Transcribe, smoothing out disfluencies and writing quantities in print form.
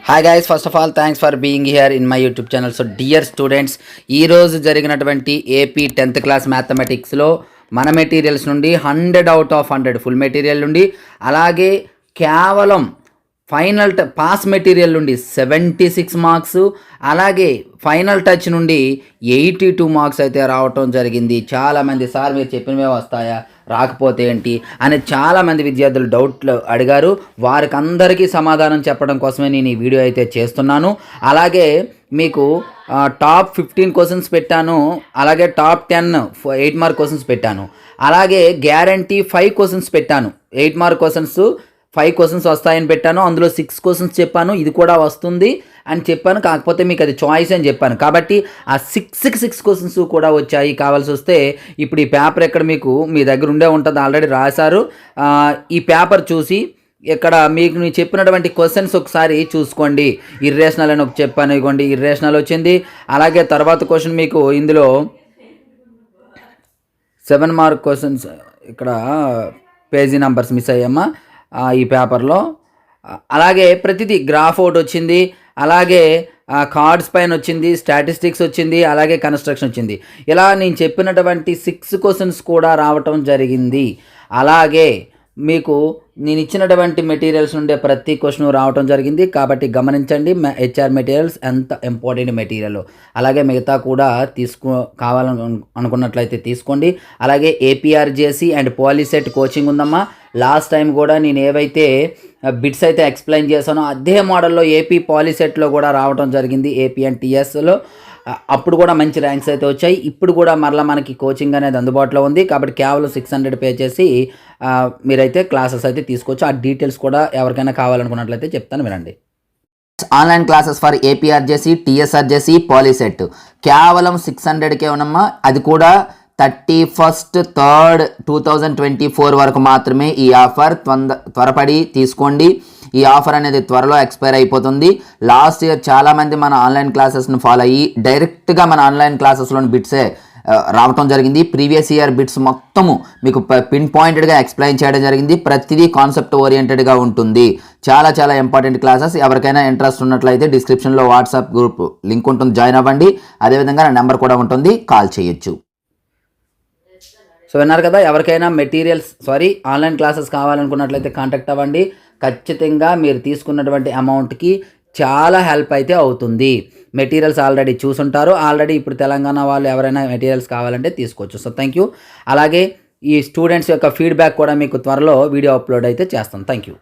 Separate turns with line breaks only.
Hi guys, first of all thanks for being here in my YouTube channel. So dear students, ఈరోజు జరిగినటువంటి AP 10th class మ్యాథమెటిక్స్లో మన materials నుండి 100 out of 100 full material నుండి, అలాగే కేవలం final pass material నుండి 76 marks, అలాగే final touch నుండి 82 మార్క్స్ అయితే రావటం జరిగింది. చాలామంది సార్ మీరు చెప్పినవే వస్తాయా, రాకపోతే ఏంటి అని చాలామంది విద్యార్థులు డౌట్లు అడిగారు. వారికి అందరికీ సమాధానం చెప్పడం కోసమే నేను ఈ వీడియో అయితే చేస్తున్నాను. అలాగే మీకు టాప్ 15 క్వశ్చన్స్ పెట్టాను, అలాగే టాప్ 10 8 మార్క్ క్వశ్చన్స్ పెట్టాను, అలాగే గ్యారంటీ 5 క్వశ్చన్స్ పెట్టాను. 8 మార్క్ క్వశ్చన్స్ 5 క్వశ్చన్స్ వస్తాయని పెట్టాను, అందులో 6 క్వశ్చన్స్ చెప్పాను, ఇది కూడా వస్తుంది అని చెప్పాను. కాకపోతే మీకు అది చాయిస్ అని చెప్పాను, కాబట్టి ఆ 6 క్వశ్చన్స్ కూడా వచ్చాయి. కావాల్సి వస్తే ఇప్పుడు ఈ పేపర్ ఎక్కడ మీకు మీ దగ్గర ఉండే ఉంటుంది, ఆల్రెడీ రాశారు. ఈ పేపర్ చూసి ఇక్కడ మీకు నేను చెప్పినటువంటి క్వశ్చన్స్ ఒకసారి చూసుకోండి. ఇర్రేషనల్ అని ఒక చెప్పాను, ఇవ్వండి ఇర్రేషనల్ వచ్చింది. అలాగే తర్వాత క్వశ్చన్ మీకు ఇందులో 7 మార్క్ క్వశ్చన్స్, ఇక్కడ పేజీ నెంబర్స్ మిస్ అయ్యామా ఈ పేపర్లో. అలాగే ప్రతిదీ గ్రాఫ్ ఒకటి వచ్చింది, అలాగే కార్డ్స్ పైన వచ్చింది, స్టాటిస్టిక్స్ వచ్చింది, అలాగే కన్స్ట్రక్షన్ వచ్చింది. ఇలా నేను చెప్పినటువంటి 6 క్వశ్చన్స్ కూడా రావటం జరిగింది. అలాగే మీకు నేను ఇచ్చినటువంటి మెటీరియల్స్ నుండే ప్రతి క్వశ్చన్ రావటం జరిగింది. కాబట్టి గమనించండి హెచ్ఆర్ మెటీరియల్స్ ఎంత ఇంపార్టెంట్ మెటీరియల్. అలాగే మిగతా కూడా అనుకున్నట్లయితే తీసుకోండి. అలాగే ఏపీఆర్జేసీ అండ్ పాలిసెట్ కోచింగ్ ఉందమ్మా. లాస్ట్ టైం కూడా నేను ఏవైతే బిట్స్ అయితే ఎక్స్ప్లెయిన్ చేశానో అదే మోడల్లో ఏపీ పాలిసెట్లో కూడా రావడం జరిగింది, ఏపీ అండ్ టీఎస్లో. అప్పుడు కూడా మంచి ర్యాంక్స్ అయితే వచ్చాయి. ఇప్పుడు కూడా మరలా మనకి కోచింగ్ అనేది అందుబాటులో ఉంది. కాబట్టి కేవలం 600 పే చేసి మీరైతే క్లాసెస్ అయితే తీసుకోవచ్చు. ఆ డీటెయిల్స్ కూడా ఎవరికైనా కావాలనుకున్నట్లయితే చెప్తాను, వినండి. Online classes for APRJC, TSRJC, POLYCET కేవలం 600కే ఉన్నమ్మా. అది కూడా 31st 3rd 2024 వరకు మాత్రమే ఈ ఆఫర్. త్వరపడి తీసుకోండి. ఈ ఆఫర్ అనేది త్వరలో ఎక్స్పైర్ అయిపోతుంది. లాస్ట్ ఇయర్ చాలామంది మన ఆన్లైన్ క్లాసెస్ను ఫాలో అయ్యి డైరెక్ట్గా మన ఆన్లైన్ క్లాసెస్లోని బిట్సే రావటం జరిగింది. ప్రీవియస్ ఇయర్ బిట్స్ మొత్తము మీకు పిన్ పాయింటెడ్గా ఎక్స్ప్లెయిన్ చేయడం జరిగింది. ప్రతిదీ కాన్సెప్ట్ ఓరియంటెడ్గా ఉంటుంది. చాలా చాలా ఇంపార్టెంట్ క్లాసెస్. ఎవరికైనా ఇంట్రెస్ట్ ఉన్నట్లయితే డిస్క్రిప్షన్లో వాట్సాప్ గ్రూప్ లింక్ ఉంటుంది, జాయిన్ అవ్వండి. అదేవిధంగా నా నెంబర్ కూడా ఉంటుంది, కాల్ చేయొచ్చు. సో విన్నారు కదా, ఎవరికైనా ఆన్లైన్ క్లాసెస్ కావాలనుకున్నట్లయితే కాంటాక్ట్ అవ్వండి. ఖచ్చితంగా మీరు తీసుకున్నటువంటి అమౌంట్కి చాలా హెల్ప్ అయితే అవుతుంది. మెటీరియల్స్ ఆల్రెడీ చూసుంటారు. ఆల్రెడీ ఇప్పుడు తెలంగాణ వాళ్ళు ఎవరైనా మెటీరియల్స్ కావాలంటే తీసుకోవచ్చు. So thank you. అలాగే ఈ స్టూడెంట్స్ యొక్క ఫీడ్బ్యాక్ కూడా మీకు త్వరలో వీడియో అప్లోడ్ అయితే చేస్తాను. Thank you.